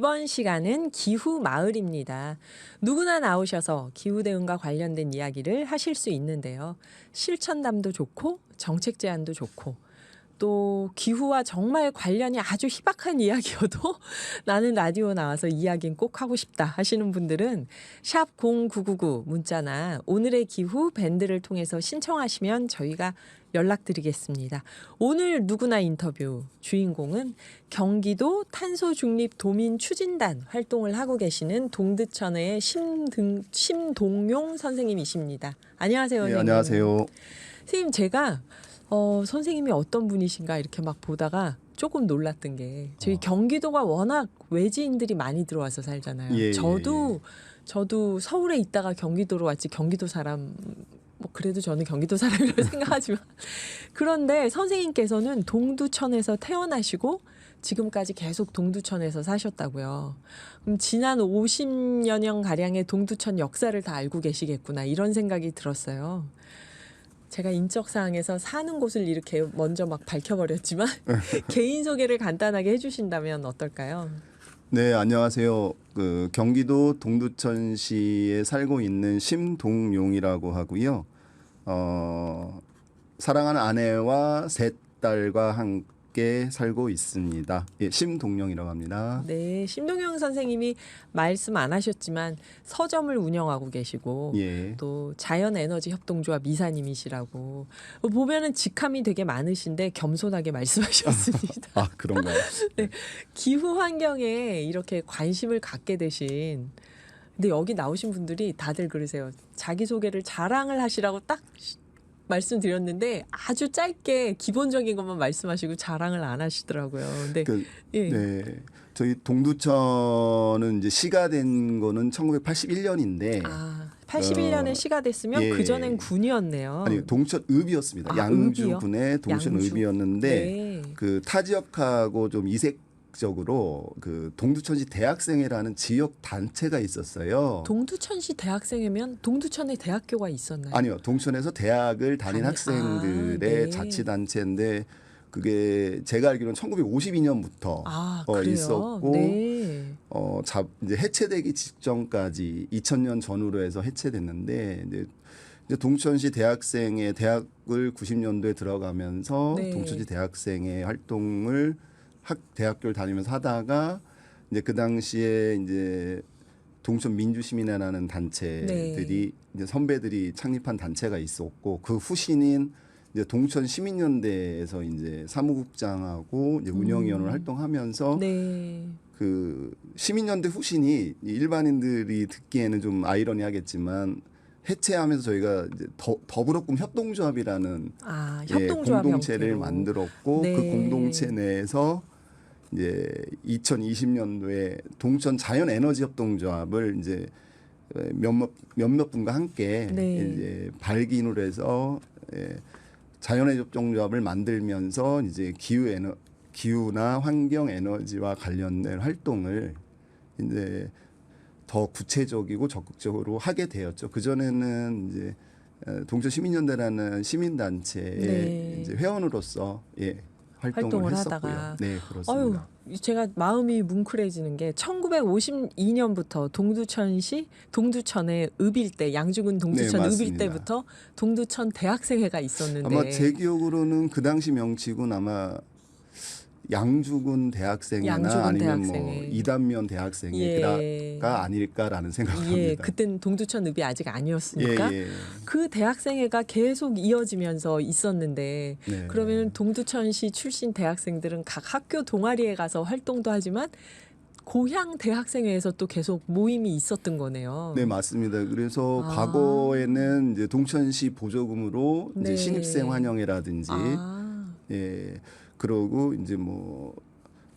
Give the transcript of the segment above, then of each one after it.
이번 시간은 기후 마을입니다. 누구나 나오셔서 기후 대응과 관련된 이야기를 하실 수 있는데요. 실천담도 좋고 정책 제안도 좋고 또 기후와 정말 관련이 아주 희박한 이야기여도 나는 라디오 나와서 이야기는 꼭 하고 싶다 하시는 분들은 샵 0999 문자나 오늘의 기후 밴드를 통해서 신청하시면 저희가 연락드리겠습니다. 오늘 누구나 인터뷰 주인공은 경기도 탄소중립도민추진단 활동을 하고 계시는 동두천의 심동용 선생님이십니다. 안녕하세요. 네, 선생님. 안녕하세요. 선생님, 제가 선생님이 어떤 분이신가 이렇게 막 보다가 조금 놀랐던 게 저희 경기도가 워낙 외지인들이 많이 들어와서 살잖아요. 예, 저도 서울에 있다가 경기도로 왔지 경기도 사람 뭐 그래도 저는 경기도 사람이라고 생각하지만 그런데 선생님께서는 동두천에서 태어나시고 지금까지 계속 동두천에서 사셨다고요. 그럼 지난 50여 년 가량의 동두천 역사를 다 알고 계시겠구나 이런 생각이 들었어요. 제가 인적사항에서 사는 곳을 이렇게 먼저 막 밝혀버렸지만 개인 소개를 간단하게 해주신다면 어떨까요? 네, 안녕하세요. 그 경기도 동두천시에 살고 있는 심동용이라고 하고요. 사랑하는 아내와 셋 딸과 함께 살고 있습니다. 예, 심동용이라고 합니다. 네, 심동영 선생님이 말씀 안 하셨지만 서점을 운영하고 계시고 예. 또 자연에너지협동조합 이사님이시라고 보면은 직함이 되게 많으신데 겸손하게 말씀하셨습니다. 아, 그런가요? 네, 기후 환경에 이렇게 관심을 갖게 되신 근데 여기 나오신 분들이 다들 그러세요. 자기소개를 자랑을 하시라고 딱 말씀드렸는데 아주 짧게 기본적인 것만 말씀하시고 자랑을 안 하시더라고요. 근데 예. 네, 저희 동두천은 이제 시가 된 거는 1981년인데 81년에 시가 됐으면 예. 그전엔 군이었네요. 아니 동천읍이었습니다. 양주군의 동천읍이었는데 네. 그 타 지역하고 좀 이색적으로 그 동두천시 대학생회라는 지역 단체가 있었어요. 동두천시 대학생이면 동두천에 대학교가 있었나요? 아니요, 동천에서 대학을 다닌 학생들의 네. 자치단체인데 그게 제가 알기로는 1952년부터 그래요? 있었고 네. 이제 해체되기 직전까지 2000년 전후로 해서 해체됐는데 이제 동천시 대학생의 대학을 90년도에 들어가면서 네. 동천시 대학생의 활동을 대학교를 다니면서 하다가 이제 그 당시에 이제 동천 민주시민회라는 단체들이 이제 선배들이 창립한 단체가 있었고 그 후신인 이제 동천 시민연대에서 이제 사무국장하고 이제 운영위원으로 활동하면서 네. 그 시민연대 후신이 일반인들이 듣기에는 좀 아이러니하겠지만 해체하면서 저희가 이제 더불어꿈 협동조합이라는 협동조합 공동체를 형태로. 만들었고 네. 그 공동체 내에서 이제 2020년도에 동천 자연에너지협동조합을 이제 몇몇 분과 함께 네. 이제 발기인으로 해서 자연에너지협동조합을 만들면서 이제 기후나 환경 에너지와 관련된 활동을 이제 더 구체적이고 적극적으로 하게 되었죠. 그 전에는 이제 동천 시민연대라는 시민단체의 네. 이제 회원으로서 활동을 했었고요. 하다가 네, 그렇습니다. 제가 마음이 뭉클해지는 게 1952년부터 동두천의 읍일대 양주군 동두천 네, 읍일대부터 동두천 대학생회가 있었는데 아마 제 기억으로는 그 당시 명칭은 아마 양주군 대학생회나 아니면 대학생회. 뭐 이단면 대학생회가 아닐까라는 생각합니다. 예, 그땐 동두천 읍이 아직 아니었으니까 예. 그 대학생회가 계속 이어지면서 있었는데 네. 그러면 동두천시 출신 대학생들은 각 학교 동아리에 가서 활동도 하지만 고향 대학생회에서 또 계속 모임이 있었던 거네요. 네, 맞습니다. 그래서 과거에는 이제 동천시 보조금으로 이제 네. 신입생 환영회라든지 그러고 이제 뭐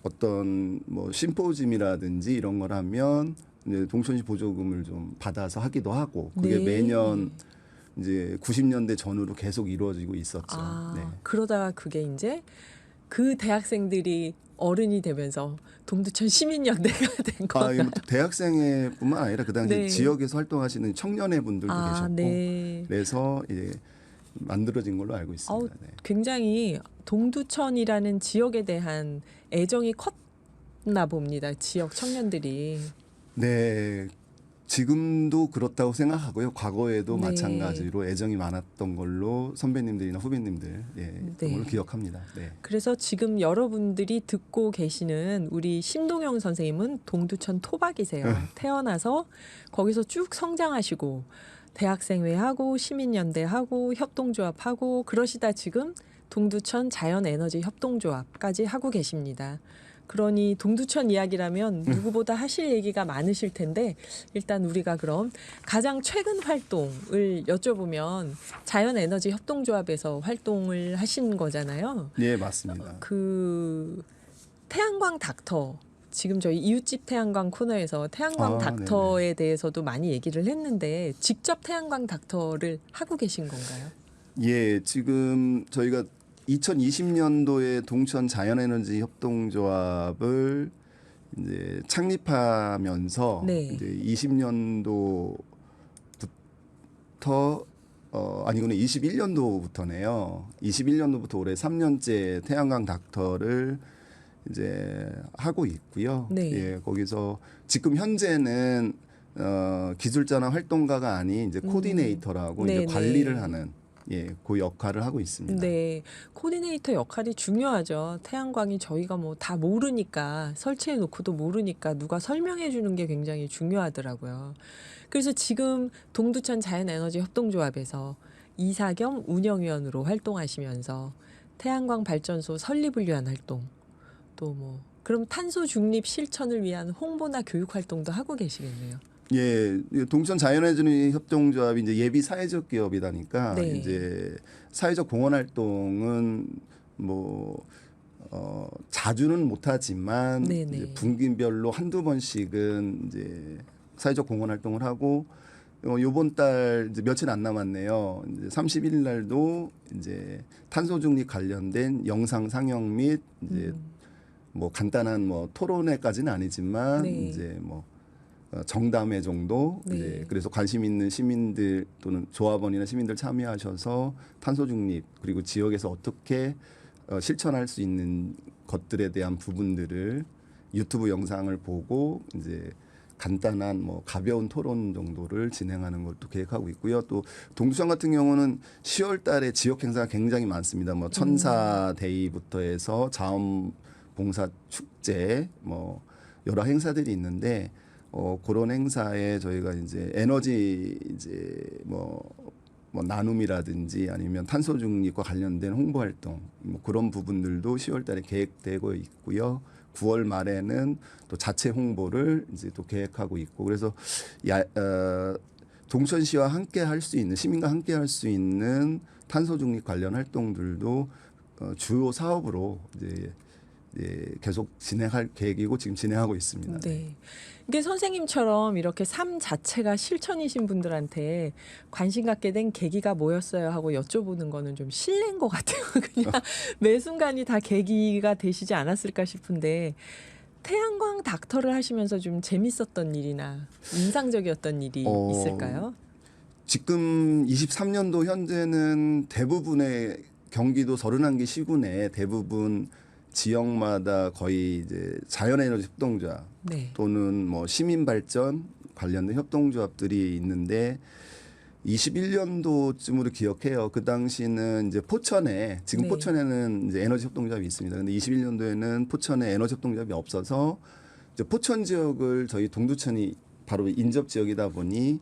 어떤 뭐 심포지움이라든지 이런 걸 하면 이제 동천시 보조금을 좀 받아서 하기도 하고 그게 네. 매년 이제 90년대 전후로 계속 이루어지고 있었죠. 네. 그러다가 그게 이제 그 대학생들이 어른이 되면서 동두천 시민연대가 된 거예요. 대학생회뿐만 아니라 그 당시 네. 지역에서 활동하시는 청년회 분들도 계셨고 네. 그래서 이제 만들어진 걸로 알고 있습니다. 네. 굉장히 동두천이라는 지역에 대한 애정이 많았나 봅니다. 지역 청년들이. 네. 지금도 그렇다고 생각하고요. 과거에도 네. 마찬가지로 애정이 많았던 걸로 선배님들이나 후배님들 네. 그런 걸 기억합니다. 네. 그래서 지금 여러분들이 듣고 계시는 우리 신동영 선생님은 동두천 토박이세요. 태어나서 거기서 쭉 성장하시고 대학생회 하고 시민연대 하고 협동조합 하고 그러시다 지금 동두천 자연에너지 협동조합까지 하고 계십니다. 그러니 동두천 이야기라면 누구보다 하실 얘기가 많으실 텐데 일단 우리가 그럼 가장 최근 활동을 여쭤보면 자연에너지 협동조합에서 활동을 하신 거잖아요. 네, 맞습니다. 그 태양광 닥터 지금 저희 이웃집 태양광 코너에서 태양광 닥터에 대해서도 많이 얘기를 했는데 직접 태양광 닥터를 하고 계신 건가요? 예, 지금 저희가 2020년도에 동천 자연에너지 협동조합을 이제 창립하면서 네. 이제 20년도부터 아니구나 21년도부터네요. 21년도부터 올해 3년째 태양광 닥터를 이제 하고 있고요. 네. 예, 거기서 지금 현재는 기술자나 활동가가 아닌 이제 코디네이터라고 이제 네네. 관리를 하는 그 역할을 하고 있습니다. 네, 코디네이터 역할이 중요하죠. 태양광이 저희가 뭐 다 모르니까 설치해 놓고도 모르니까 누가 설명해 주는 게 굉장히 중요하더라고요. 그래서 지금 동두천 자연에너지 협동조합에서 이사 겸 운영위원으로 활동하시면서 태양광 발전소 설립을 위한 활동 또 뭐 그럼 탄소 중립 실천을 위한 홍보나 교육 활동도 하고 계시겠네요. 예, 동천 자연에너지 협동조합이 이제 예비 사회적 기업이다니까 네. 이제 사회적 공헌 활동은 뭐 자주는 못하지만 네네. 이제 분기별로 한두 번씩은 이제 사회적 공헌 활동을 하고 요번 달 이제 며칠 안 남았네요. 이제 31일 날도 이제 탄소 중립 관련된 영상 상영 및 이제 뭐 간단한 뭐 토론회까지는 아니지만 네. 이제 뭐 정담회 정도 네. 이제 그래서 관심 있는 시민들 또는 조합원이나 시민들 참여하셔서 탄소 중립 그리고 지역에서 어떻게 실천할 수 있는 것들에 대한 부분들을 유튜브 영상을 보고 이제 간단한 뭐 가벼운 토론 정도를 진행하는 걸 또 계획하고 있고요. 또 동두천 같은 경우는 10월 달에 지역 행사가 굉장히 많습니다. 뭐 천사 데이부터 해서 자원봉사 축제 뭐 여러 행사들이 있는데 그런 행사에 저희가 이제 에너지 이제 뭐 나눔이라든지 아니면 탄소 중립과 관련된 홍보 활동 뭐 그런 부분들도 10월 달에 계획되고 있고요. 9월 말에는 또 자체 홍보를 이제 또 계획하고 있고 그래서 동천시와 함께 할 수 있는 시민과 함께 할 수 있는 탄소 중립 관련 활동들도 주요 사업으로 이제 계속 진행할 계획이고 지금 진행하고 있습니다. 네. 이게 선생님처럼 이렇게 삶 자체가 실천이신 분들한테 관심 갖게 된 계기가 뭐였어요 하고 여쭤보는 거는 좀 실례인 것 같아요. 그냥 매 순간이 다 계기가 되시지 않았을까 싶은데 태양광 닥터를 하시면서 좀 재밌었던 일이나 인상적이었던 일이 있을까요? 지금 23년도 현재는 대부분의 경기도 31개 시군에 대부분 지역마다 거의 이제 자연에너지 협동조합 네. 또는 뭐 시민발전 관련된 협동조합들이 있는데 21년도쯤으로 기억해요. 그 당시는 이제 포천에 지금 네. 포천에는 이제 에너지 협동조합이 있습니다. 근데 21년도에는 포천에 에너지 협동조합이 없어서 이제 포천 지역을 저희 동두천이 바로 인접 지역이다 보니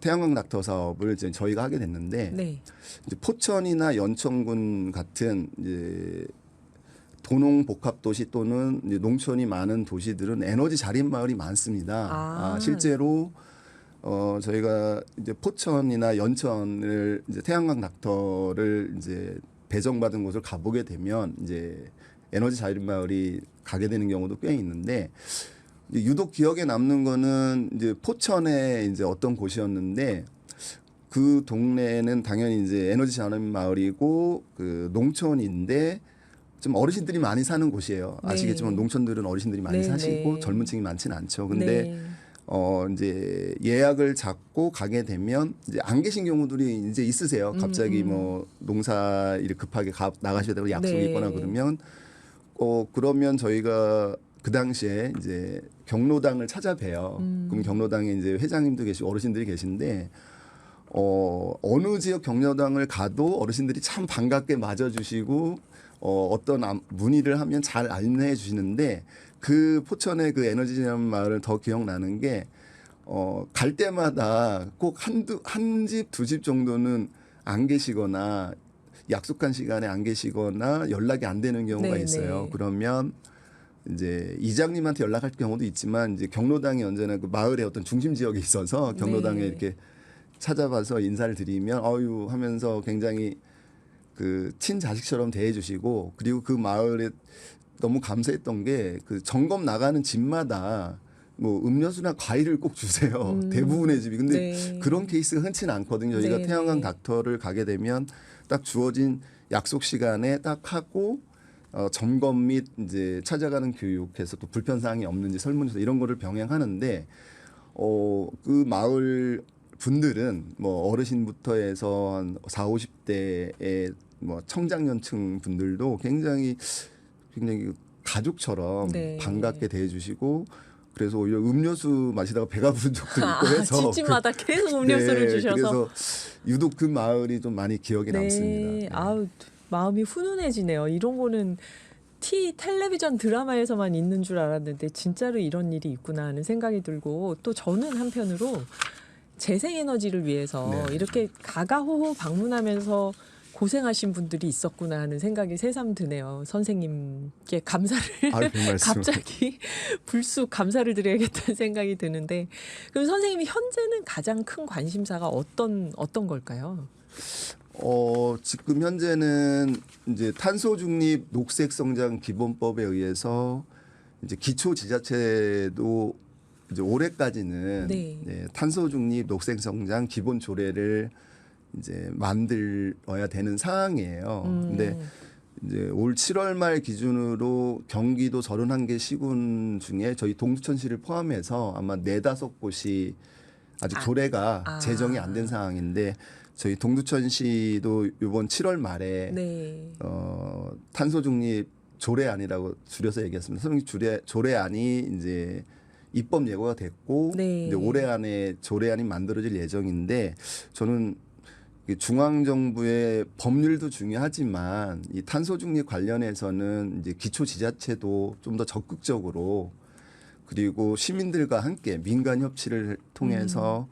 태양광 닥터 사업을 이제 저희가 하게 됐는데 네. 이제 포천이나 연천군 같은 이제 도농 복합 도시 또는 이제 농촌이 많은 도시들은 에너지 자립 마을이 많습니다. 실제로 저희가 이제 포천이나 연천을 이제 태양광 닥터를 이제 배정받은 곳을 가보게 되면 이제 에너지 자립 마을이 가게 되는 경우도 꽤 있는데 유독 기억에 남는 거는 이제 포천에 이제 어떤 곳이었는데 그 동네는 당연히 이제 에너지 자립 마을이고 그 농촌인데 좀 어르신들이 많이 사는 곳이에요. 네. 아시겠지만 농촌들은 어르신들이 많이 네, 사시고 네. 젊은 층이 많지는 않죠. 근데 네. 이제 예약을 잡고 가게 되면 이제 안 계신 경우들이 이제 있으세요. 갑자기 뭐 농사 일 급하게 나가셔야 되고 약속이 네. 있거나 그러면 그러면 저희가 그 당시에 이제 경로당을 찾아봬요. 그럼 경로당에 이제 회장님도 계시고 어르신들이 계신데 어느 지역 경로당을 가도 어르신들이 참 반갑게 맞아주시고 어떤 문의를 하면 잘 안내해 주시는데 그 포천의 그 에너지전 마을을 더 기억나는 게 갈 때마다 꼭 한 집, 두 집 정도는 안 계시거나 약속한 시간에 안 계시거나 연락이 안 되는 경우가 네, 있어요. 네. 그러면 이제 이장님한테 연락할 경우도 있지만 이제 경로당이 언제나 그 마을의 어떤 중심 지역에 있어서 경로당에 네. 이렇게 찾아봐서 인사를 드리면 어유 하면서 굉장히 그 친자식처럼 대해주시고 그리고 그 마을에 너무 감사했던 게 그 점검 나가는 집마다 뭐 음료수나 과일을 꼭 주세요. 대부분의 집이. 근데 네. 그런 케이스가 흔치는 않거든요. 저희가 네, 태양광 네. 닥터를 가게 되면 딱 주어진 약속 시간에 딱 하고 점검 및 이제 찾아가는 교육해서 또 불편 사항이 없는지 설문조사 이런 거를 병행하는데 그 마을 분들은 뭐 어르신부터 해서 한 40, 50대의 뭐 청장년층 분들도 굉장히 가족처럼 네. 반갑게 대해주시고 그래서 오히려 음료수 마시다가 배가 부른 적도 있고 해서 집집마다 계속 음료수를 주셔서. 그래서 유독 그 마을이 좀 많이 기억에 네. 남습니다. 네. 아우 마음이 훈훈해지네요. 이런 거는 텔레비전 드라마에서만 있는 줄 알았는데 진짜로 이런 일이 있구나 하는 생각이 들고 또 저는 한편으로 재생에너지를 위해서 네. 이렇게 가가호호 방문하면서 고생하신 분들이 있었구나 하는 생각이 새삼 드네요. 선생님께 감사를 아유, 별 말씀. 갑자기 불쑥 감사를 드려야겠다는 생각이 드는데 그럼 선생님이 현재는 가장 큰 관심사가 어떤 걸까요? 지금 현재는 이제 탄소 중립 녹색 성장 기본법에 의해서 이제 기초 지자체도 이제 올해까지는 네. 탄소 중립 녹색 성장 기본 조례를 이제 만들어야 되는 상황이에요. 근데 이제 올 7월 말 기준으로 경기도 31개 시군 중에 저희 동두천시를 포함해서 아마 4-5곳이 아직 조례가 제정이 안 된 상황인데 저희 동두천시도 이번 7월 말에 네. 탄소 중립 조례안이라고 줄여서 얘기했습니다. 조례안이 이제 입법 예고가 됐고 네. 이제 올해 안에 조례안이 만들어질 예정인데 저는 중앙 정부의 법률도 중요하지만 이 탄소 중립 관련해서는 이제 기초 지자체도 좀 더 적극적으로 그리고 시민들과 함께 민간 협치를 통해서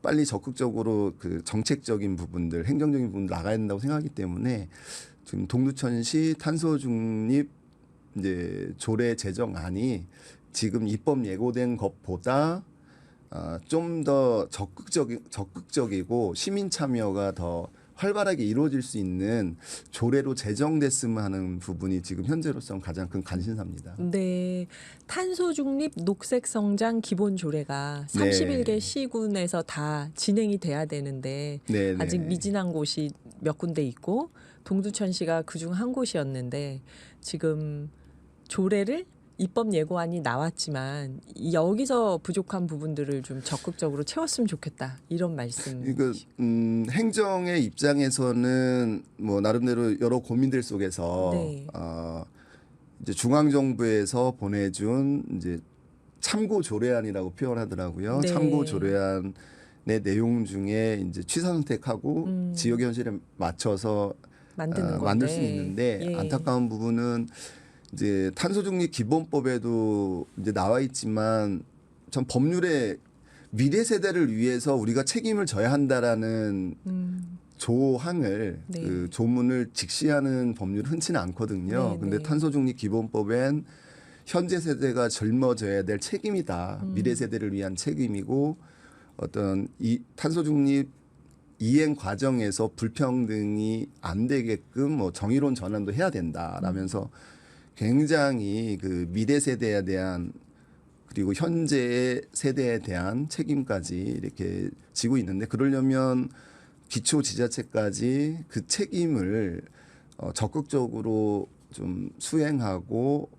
빨리 적극적으로 그 정책적인 부분들, 행정적인 부분 나가야 된다고 생각하기 때문에 지금 동두천시 탄소 중립 이제 조례 제정안이 지금 입법 예고된 것보다 좀 더 적극적이고 시민 참여가 더 활발하게 이루어질 수 있는 조례로 제정됐으면 하는 부분이 지금 현재로서는 가장 큰 관심사입니다. 네. 탄소 중립 녹색 성장 기본 조례가 31개 시군에서 다 진행이 돼야 되는데 네, 아직 네. 미진한 곳이 몇 군데 있고 동두천시가 그중 한 곳이었는데 지금 조례를 입법 예고안이 나왔지만 여기서 부족한 부분들을 좀 적극적으로 채웠으면 좋겠다 이런 말씀. 이거 행정의 입장에서는 뭐 나름대로 여러 고민들 속에서 네. 이제 중앙 정부에서 보내준 이제 참고 조례안이라고 표현하더라고요. 네. 참고 조례안의 내용 중에 이제 취사 선택하고 지역 현실에 맞춰서 만드는 만들 수 건데. 있는데 예. 안타까운 부분은 이제 탄소 중립 기본법에도 이제 나와 있지만 참 법률에 미래 세대를 위해서 우리가 책임을 져야 한다라는 조항을 네. 그 조문을 직시하는 법률은 흔치는 않거든요. 네, 근데 네. 탄소 중립 기본법엔 현재 세대가 짊어져야 될 책임이다. 미래 세대를 위한 책임이고 어떤 이 탄소 중립 이행 과정에서 불평등이 안 되게끔 뭐 정의로운 전환도 해야 된다라면서 굉장히 그 미래 세대에 대한 그리고 현재 세대에 대한 책임까지 이렇게 지고 있는데 그러려면 기초 지자체까지 그 책임을 적극적으로 좀 수행하고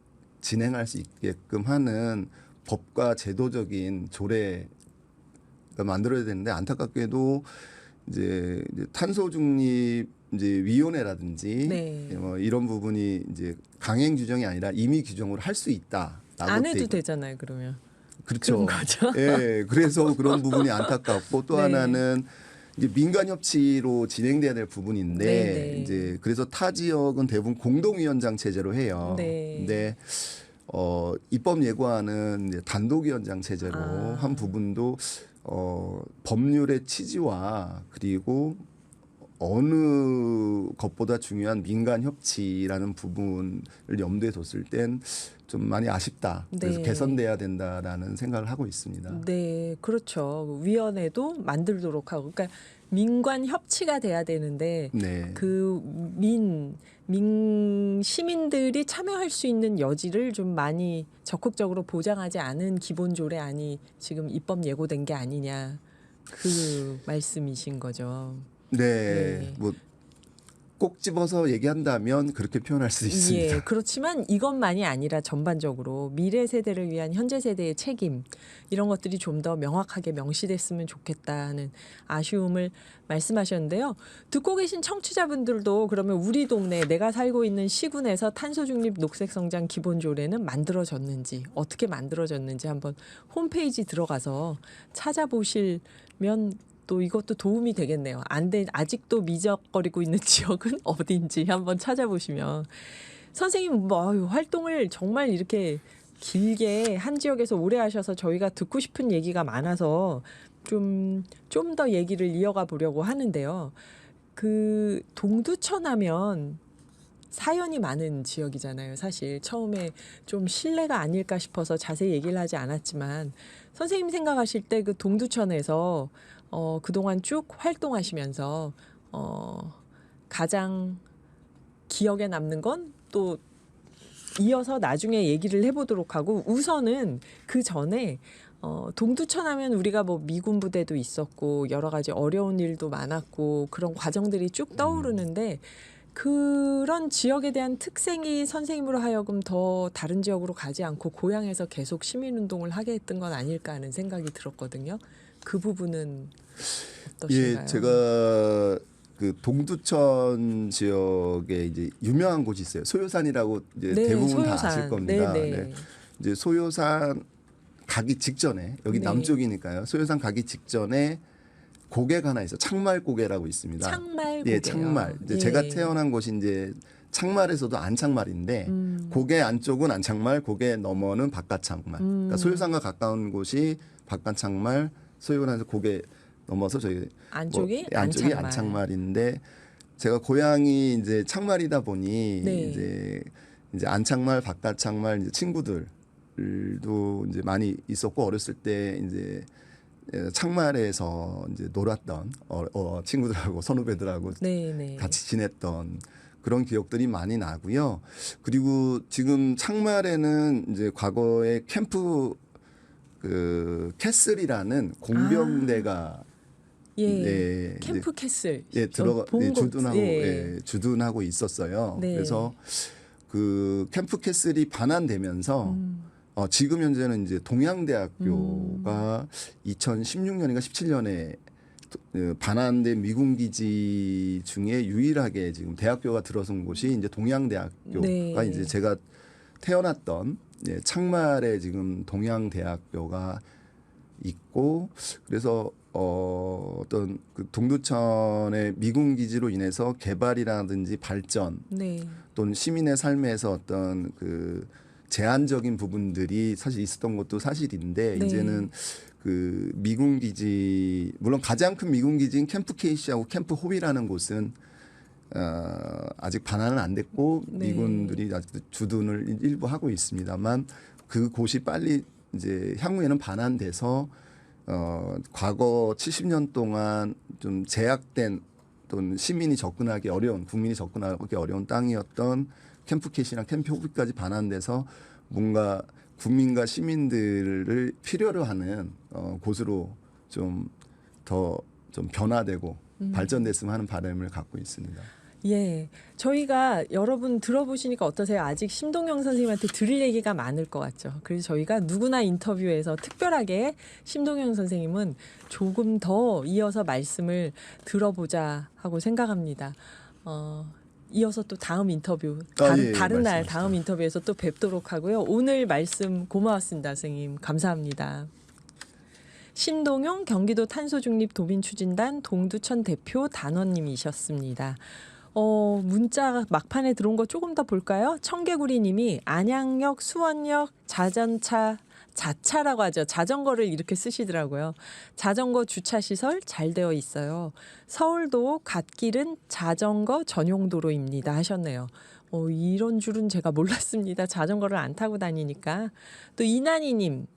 진행할 수 있게끔 하는 법과 제도적인 조례가 만들어야 되는데 안타깝게도 이제 탄소 중립 이제 위원회라든지 네. 뭐 이런 부분이 이제 강행 규정이 아니라 임의 규정으로 할 수 있다. 안 해도 되잖아요. 그러면. 그렇죠. 그런 거죠. 예, 그래서 그런 부분이 안타깝고 또 네. 하나는 이제 민간 협치로 진행돼야 될 부분인데 네. 이제 그래서 타 지역은 대부분 공동위원장 체제로 해요. 네. 근데 입법 예고안은 이제 단독위원장 체제로 한 부분도 법률의 취지와 그리고 어느 것보다 중요한 민간 협치라는 부분을 염두에 뒀을 땐 좀 많이 아쉽다. 그래서 네. 개선돼야 된다라는 생각을 하고 있습니다. 네, 그렇죠. 위원회도 만들도록 하고, 그러니까 민관 협치가 돼야 되는데 네. 그 시민들이 참여할 수 있는 여지를 좀 많이 적극적으로 보장하지 않은 기본 조례안이 지금 입법 예고된 게 아니냐 그 말씀이신 거죠. 네. 네. 뭐 꼭 집어서 얘기한다면 그렇게 표현할 수 있습니다. 예, 그렇지만 이것만이 아니라 전반적으로 미래 세대를 위한 현재 세대의 책임 이런 것들이 좀 더 명확하게 명시됐으면 좋겠다는 아쉬움을 말씀하셨는데요. 듣고 계신 청취자분들도 그러면 우리 동네 내가 살고 있는 시군에서 탄소중립 녹색성장 기본조례는 만들어졌는지 어떻게 만들어졌는지 한번 홈페이지 들어가서 찾아보시면 또 이것도 도움이 되겠네요. 아직도 미적거리고 있는 지역은 어딘지 한번 찾아보시면 선생님 뭐 활동을 정말 이렇게 길게 한 지역에서 오래 하셔서 저희가 듣고 싶은 얘기가 많아서 좀 더 얘기를 이어가 보려고 하는데요. 그 동두천하면 사연이 많은 지역이잖아요. 사실 처음에 좀 실례가 아닐까 싶어서 자세히 얘기를 하지 않았지만 선생님 생각하실 때 그 동두천에서 그동안 쭉 활동하시면서 가장 기억에 남는 건 또 이어서 나중에 얘기를 해보도록 하고 우선은 그 전에 동두천 하면 우리가 뭐 미군 부대도 있었고 여러 가지 어려운 일도 많았고 그런 과정들이 쭉 떠오르는데 그런 지역에 대한 특색이 선생님으로 하여금 더 다른 지역으로 가지 않고 고향에서 계속 시민운동을 하게 했던 건 아닐까 하는 생각이 들었거든요. 그 부분은 어떠신가요? 예, 제가 그 동두천 지역에 이제 유명한 곳이 있어요. 소요산이라고 이제 네, 대부분 소요산. 다 아실 겁니다. 네, 네. 네. 이제 소요산 가기 직전에 여기 네. 남쪽이니까요. 소요산 가기 직전에 고개가 하나 있어. 창말 고개라고 있습니다. 창말 예, 고개요. 창말. 이제 예. 제가 태어난 곳이 이제 창말에서도 안창말인데 고개 안쪽은 안창말, 고개 너머는 바깥창말. 그러니까 소요산과 가까운 곳이 바깥창말, 소요산에서 고개 넘어서 저희 안쪽이 안쪽이 안창말. 안창말인데 제가 고향이 이제 창말이다 보니 네. 이제 안창말, 바깥창말 이제 친구들도 이제 많이 있었고 어렸을 때 이제 창말에서 이제 놀았던 친구들하고 선후배들하고 네, 네. 같이 지냈던 그런 기억들이 많이 나고요. 그리고 지금 창말에는 이제 과거에 캠프 그 캐슬이라는 공병대가 예. 네, 캠프 캐슬. 들어가 본 곳. 주둔하고 예. 주둔하고 있었어요. 네. 그래서 그 캠프 캐슬이 반환되면서 지금 현재는 이제 동양대학교가 2016년인가 17년에 반환된 미군 기지 중에 유일하게 지금 대학교가 들어선 곳이 이제 동양대학교가 네. 이제 제가 태어났던 창말에 지금 동양대학교가 있고 그래서 어떤 그 동두천의 미군 기지로 인해서 개발이라든지 발전 네. 또는 시민의 삶에서 어떤 그 제한적인 부분들이 사실 있었던 것도 사실인데 네. 이제는 그 미군 기지 물론 가장 큰 미군 기지인 캠프 케이시하고 캠프 호비라는 곳은 아직 반환은 안 됐고 네. 미군들이 아직 주둔을 일부 하고 있습니다만 그 곳이 빨리 이제 향후에는 반환돼서 과거 70년 동안 좀 제약된 또는 시민이 접근하기 어려운 국민이 접근하기 어려운 땅이었던 캠프 캐시나 캠프 호비까지 반환돼서 뭔가 국민과 시민들을 필요로 하는 곳으로 좀 더 좀 변화되고 발전됐으면 하는 바람을 갖고 있습니다. 예. 저희가 여러분 들어보시니까 어떠세요? 아직 심동영 선생님한테 드릴 얘기가 많을 것 같죠. 그래서 저희가 누구나 인터뷰에서 특별하게 심동영 선생님은 조금 더 이어서 말씀을 들어보자 하고 생각합니다. 이어서 또 다음 인터뷰, 예, 다른 날 말씀하시죠. 다음 인터뷰에서 또 뵙도록 하고요. 오늘 말씀 고마웠습니다, 선생님. 감사합니다. 심동용 경기도 탄소중립도민추진단 동두천 대표 단원님이셨습니다. 문자 막판에 들어온 거 조금 더 볼까요? 청개구리 님이 안양역, 수원역 자차라고 하죠. 자전거를 이렇게 쓰시더라고요. 자전거 주차 시설 잘 되어 있어요. 서울도 갓길은 자전거 전용 도로입니다 하셨네요. 이런 줄은 제가 몰랐습니다. 자전거를 안 타고 다니니까. 또 이난희 님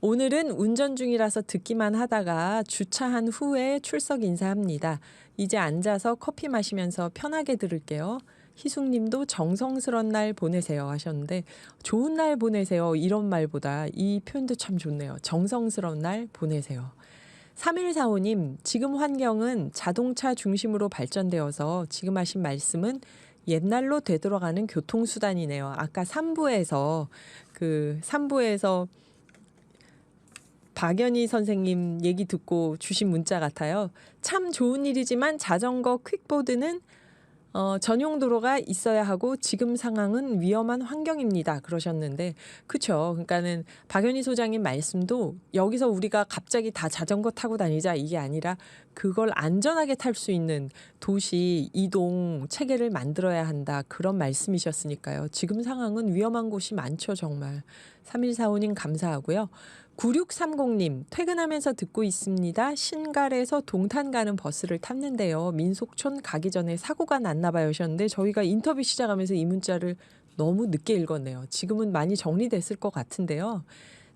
오늘은 운전 중이라서 듣기만 하다가 주차한 후에 출석 인사합니다. 이제 앉아서 커피 마시면서 편하게 들을게요. 희숙님도 정성스런 날 보내세요 하셨는데 좋은 날 보내세요 이런 말보다 이 표현도 참 좋네요. 정성스러운 날 보내세요. 3145님 지금 환경은 자동차 중심으로 발전되어서 지금 하신 말씀은 옛날로 되돌아가는 교통수단이네요. 아까 3부에서 박연희 선생님 얘기 듣고 주신 문자 같아요. 참 좋은 일이지만 자전거 퀵보드는 전용 도로가 있어야 하고 지금 상황은 위험한 환경입니다. 그러셨는데 그렇죠. 그러니까는 박연희 소장님 말씀도 여기서 우리가 갑자기 다 자전거 타고 다니자 이게 아니라 그걸 안전하게 탈 수 있는 도시 이동 체계를 만들어야 한다. 그런 말씀이셨으니까요. 지금 상황은 위험한 곳이 많죠. 정말. 3145님 감사하고요. 9630님 퇴근하면서 듣고 있습니다. 신갈에서 동탄 가는 버스를 탔는데요. 민속촌 가기 전에 사고가 났나 봐요 하셨는데 저희가 인터뷰 시작하면서 이 문자를 너무 늦게 읽었네요. 지금은 많이 정리됐을 것 같은데요.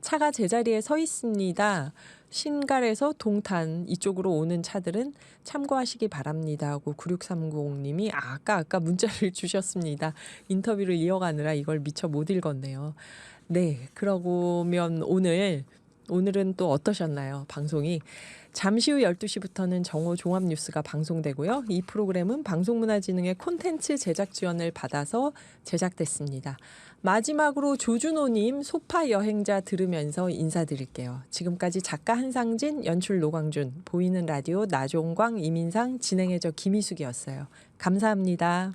차가 제자리에 서 있습니다. 신갈에서 동탄 이쪽으로 오는 차들은 참고하시기 바랍니다 하고 9630님이 아까 문자를 주셨습니다. 인터뷰를 이어가느라 이걸 미처 못 읽었네요. 네, 그러면 오늘은 또 어떠셨나요? 방송이 잠시 후 12시부터는 정오 종합뉴스가 방송되고요. 이 프로그램은 방송문화진흥의 콘텐츠 제작 지원을 받아서 제작됐습니다. 마지막으로 조준호님 소파 여행자 들으면서 인사드릴게요. 지금까지 작가 한상진, 연출 노광준, 보이는 라디오 나종광, 이민상, 진행해줘 김희숙이었어요. 감사합니다.